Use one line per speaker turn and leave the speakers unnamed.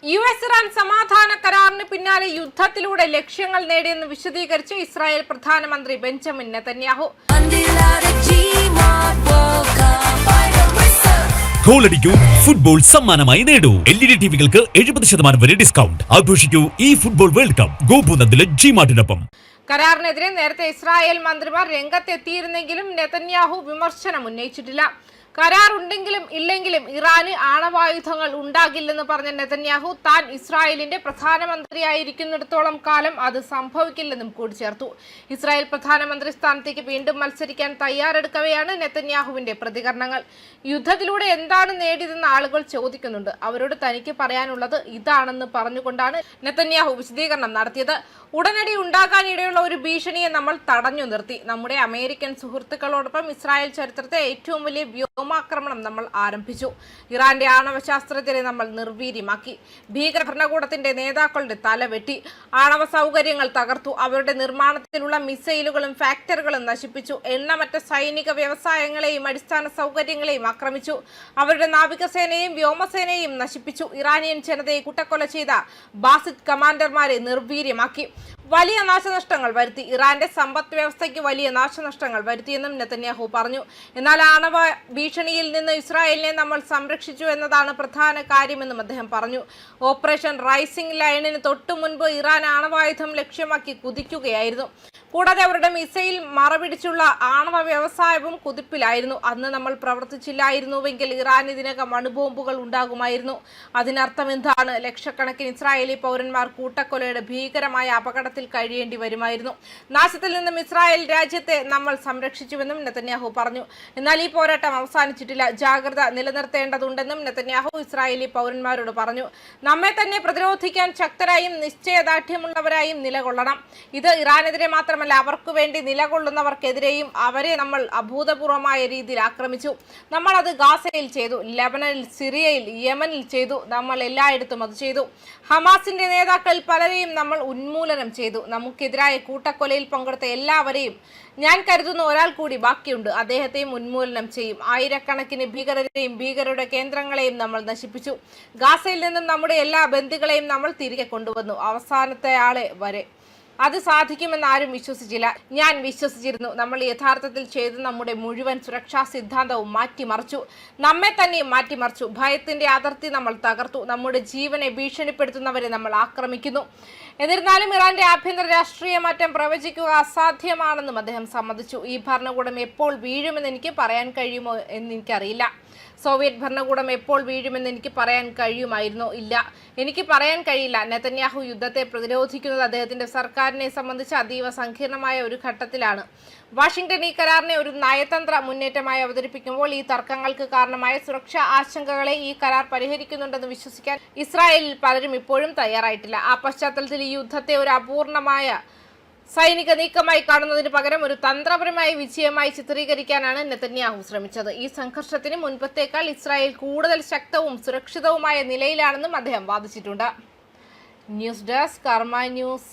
US-ഇറാൻ സമാധാന കരാറിന് പിന്നാലെ യുദ്ധത്തിലൂടെ ലക്ഷ്യങ്ങൾ നേടിയെന്ന് വിശദീകരിച്ച് ഇസ്രായേൽ പ്രധാനമന്ത്രി ബെഞ്ചമിൻ നെതന്യാഹു.
ഗോളടിക്കൂ, ഫുട്ബോൾ സമ്മാനമായി നേടൂ. LED ടിവികൾക്ക് 70% വരെ ഡിസ്കൗണ്ട്. ആഘോഷിക്കൂ ഈ ഫുട്ബോൾ വേൾഡ് കപ്പ് ഗോപുനന്ദിലെ ജിമാർട്ടിനൊപ്പം.
കരാറിനെതിരെ നേരത്തെ ഇസ്രായേൽ മന്ത്രിമാർ രംഗത്തെത്തിയിരുന്നെങ്കിലും നെതന്യാഹു വിമർശനം ഉന്നയിച്ചിട്ടില്ല. കരാർ ഉണ്ടെങ്കിലും ഇല്ലെങ്കിലും ഇറാന് ആണവായുധങ്ങൾ ഉണ്ടാകില്ലെന്ന് പറഞ്ഞ നെതന്യാഹു താൻ ഇസ്രായേലിന്റെ പ്രധാനമന്ത്രിയായിരിക്കുന്നിടത്തോളം കാലം അത് സംഭവിക്കില്ലെന്നും കൂട്ടിച്ചേർത്തു. ഇസ്രായേൽ പ്രധാനമന്ത്രി സ്ഥാനത്തേക്ക് വീണ്ടും മത്സരിക്കാൻ തയ്യാറെടുക്കവെയാണ് നെതന്യാഹുവിന്റെ പ്രതികരണങ്ങൾ. യുദ്ധത്തിലൂടെ എന്താണ് നേടിയതെന്ന് ആളുകൾ ചോദിക്കുന്നുണ്ട്. അവരോട് തനിക്ക് പറയാനുള്ളത് ഇതാണെന്ന് പറഞ്ഞുകൊണ്ടാണ് നെതന്യാഹു വിശദീകരണം നടത്തിയത്. ഉടനടി ഉണ്ടാകാനിടയുള്ള ഒരു ഭീഷണിയെ നമ്മൾ തടഞ്ഞു നിർത്തി. നമ്മുടെ അമേരിക്കൻ സുഹൃത്തുക്കളോടൊപ്പം ഇസ്രായേൽ ചരിത്രത്തെ ഏറ്റവും വലിയ വ്യോമാക്രമണം നമ്മൾ ആരംഭിച്ചു. ഇറാന്റെ ആണവ ശാസ്ത്രജ്ഞരെ നമ്മൾ നിർവീര്യമാക്കി. ഭീകര ഭരണകൂടത്തിന്റെ നേതാക്കളുടെ തല വെട്ടി. ആണവ സൗകര്യങ്ങൾ തകർത്തു. അവരുടെ നിർമ്മാണത്തിലുള്ള മിസൈലുകളും ഫാക്ടറികളും നശിപ്പിച്ചു. എണ്ണമറ്റ സൈനിക വ്യവസായങ്ങളെയും അടിസ്ഥാന സൗകര്യങ്ങളെയും ആക്രമിച്ചു. അവരുടെ നാവികസേനയെയും വ്യോമസേനയെയും നശിപ്പിച്ചു. ഇറാനിയൻ ജനതയെ കൂട്ടക്കൊല ചെയ്ത ബാസിദ് കമാൻഡർമാരെ നിർവീര്യമാക്കി. വലിയ നാശനഷ്ടങ്ങൾ വരുത്തി. ഇറാന്റെ സമ്പദ് വ്യവസ്ഥയ്ക്ക് വലിയ നാശനഷ്ടങ്ങൾ വരുത്തിയെന്നും നെതന്യാഹു പറഞ്ഞു. എന്നാൽ ആണവ ഭീഷണിയിൽ നിന്ന് ഇസ്രായേലിനെ നമ്മൾ സംരക്ഷിച്ചു എന്നതാണ് പ്രധാന കാര്യമെന്നും അദ്ദേഹം പറഞ്ഞു. ഓപ്പറേഷൻ റൈസിംഗ് ലൈനിന് തൊട്ടു മുൻപ് ഇറാൻ ആണവായുധം ലക്ഷ്യമാക്കി കുതിക്കുകയായിരുന്നു. കൂടാതെ അവരുടെ മിസൈൽ മറപിടിച്ചുള്ള ആണവ വ്യവസായവും കുതിപ്പിലായിരുന്നു. അന്ന് നമ്മൾ പ്രവർത്തിച്ചില്ലായിരുന്നുവെങ്കിൽ ഇറാൻ ഇതിനകം അണുബോംബുകൾ ഉണ്ടാകുമായിരുന്നു. അതിനർത്ഥം എന്താണ്? ലക്ഷക്കണക്കിന് ഇസ്രായേലി പൗരന്മാർ കൂട്ടക്കൊലയുടെ ഭീകരമായ അപകടത്തിൽ കഴിയേണ്ടി വരുമായിരുന്നു. നാശത്തിൽ നിന്നും ഇസ്രായേൽ രാജ്യത്തെ നമ്മൾ സംരക്ഷിച്ചുവെന്നും നെതന്യാഹു പറഞ്ഞു. എന്നാൽ ഈ പോരാട്ടം അവസാനിച്ചിട്ടില്ല. ജാഗ്രത നിലനിർത്തേണ്ടതുണ്ടെന്നും നെതന്യാഹു ഇസ്രായേലി പൗരന്മാരോട് പറഞ്ഞു. നമ്മെ തന്നെ പ്രതിരോധിക്കാൻ ശക്തരായും നിശ്ചയദാർഢ്യമുള്ളവരായും നിലകൊള്ളണം. ഇത് ഇറാനെതിരെ മാത്രമല്ല, അവർക്ക് വേണ്ടി നിലകൊള്ളുന്നവർക്കെതിരെയും അവരെ നമ്മൾ അഭൂതപൂർവമായ രീതിയിൽ ആക്രമിച്ചു. നമ്മൾ അത് ഗാസയിൽ ചെയ്തു, ലെബനനിൽ, സിറിയയിൽ, യമനിൽ ചെയ്തു. നമ്മൾ എല്ലായിടത്തും അത് ചെയ്തു. ഹമാസിന്റെ നേതാക്കൾ പലരെയും നമ്മൾ ഉന്മൂലനം ചെയ്തു. നമുക്കെതിരായ കൂട്ടക്കൊലയിൽ പങ്കെടുത്ത എല്ലാവരെയും, ഞാൻ കരുതുന്ന ഒരാൾ കൂടി ബാക്കിയുണ്ട്, അദ്ദേഹത്തെയും ഉന്മൂലനം ചെയ്യും. ആയിരക്കണക്കിന് ഭീകരരെയും ഭീകരരുടെ കേന്ദ്രങ്ങളെയും നമ്മൾ നശിപ്പിച്ചു. ഗാസയിൽ നിന്നും നമ്മുടെ എല്ലാ ബന്ദികളെയും നമ്മൾ തിരികെ കൊണ്ടുവന്നു, അവസാനത്തെ ആളെ വരെ. അത് സാധിക്കുമെന്ന് ആരും വിശ്വസിച്ചില്ല. ഞാൻ വിശ്വസിച്ചിരുന്നു. നമ്മൾ യഥാർത്ഥത്തിൽ ചെയ്ത് നമ്മുടെ മുഴുവൻ സുരക്ഷാ സിദ്ധാന്തവും മാറ്റിമറിച്ചു. നമ്മെ തന്നെ മാറ്റിമറിച്ചു. ഭയത്തിന്റെ അതിർത്തി നമ്മൾ തകർത്തു. നമ്മുടെ ജീവനെ ഭീഷണിപ്പെടുത്തുന്നവരെ നമ്മൾ ആക്രമിക്കുന്നു. എന്നിരുന്നാലും ഇറാന്റെ ആഭ്യന്തര രാഷ്ട്രീയ മാറ്റം പ്രവചിക്കുക അസാധ്യമാണെന്നും അദ്ദേഹം സമ്മതിച്ചു. ഈ ഭരണകൂടം എപ്പോൾ വീഴുമെന്ന് എനിക്ക് പറയാൻ കഴിയുമോ എന്നെനിക്കറിയില്ല. സോവിയറ്റ് ഭരണകൂടം എപ്പോൾ വീഴുമെന്ന് എനിക്ക് പറയാൻ കഴിയുമായിരുന്നോ? ഇല്ല, എനിക്ക് പറയാൻ കഴിയില്ല. നെതന്യാഹു യുദ്ധത്തെ പ്രതിരോധിക്കുന്നത് അദ്ദേഹത്തിന്റെ സർക്കാരിനെ സംബന്ധിച്ച് അതീവ സങ്കീർണമായ ഒരു ഘട്ടത്തിലാണ്. വാഷിംഗ്ടൺ ഈ കരാറിനെ ഒരു നയതന്ത്ര മുന്നേറ്റമായി അവതരിപ്പിക്കുമ്പോൾ ഈ തർക്കങ്ങൾക്ക് കാരണമായ സുരക്ഷാ ആശങ്കകളെ ഈ കരാർ പരിഹരിക്കുന്നുണ്ടെന്ന് വിശ്വസിക്കാൻ ഇസ്രായേലിൽ പലരും ഇപ്പോഴും തയ്യാറായിട്ടില്ല. ആ പശ്ചാത്തലത്തിൽ ഈ യുദ്ധത്തെ ഒരു അപൂർണമായ സൈനിക നീക്കമായി കാണുന്നതിന് പകരം ഒരു തന്ത്രപരമായ വിജയമായി ചിത്രീകരിക്കാനാണ് നെതന്യാഹു ശ്രമിച്ചത്. ഈ സംഘർഷത്തിന് മുൻപത്തേക്കാൾ ഇസ്രായേൽ കൂടുതൽ ശക്തവും സുരക്ഷിതവുമായ നിലയിലാണെന്നും അദ്ദേഹം വാദിച്ചിട്ടുണ്ട്. ന്യൂസ് ഡെസ്ക് കർമ്മ ന്യൂസ്.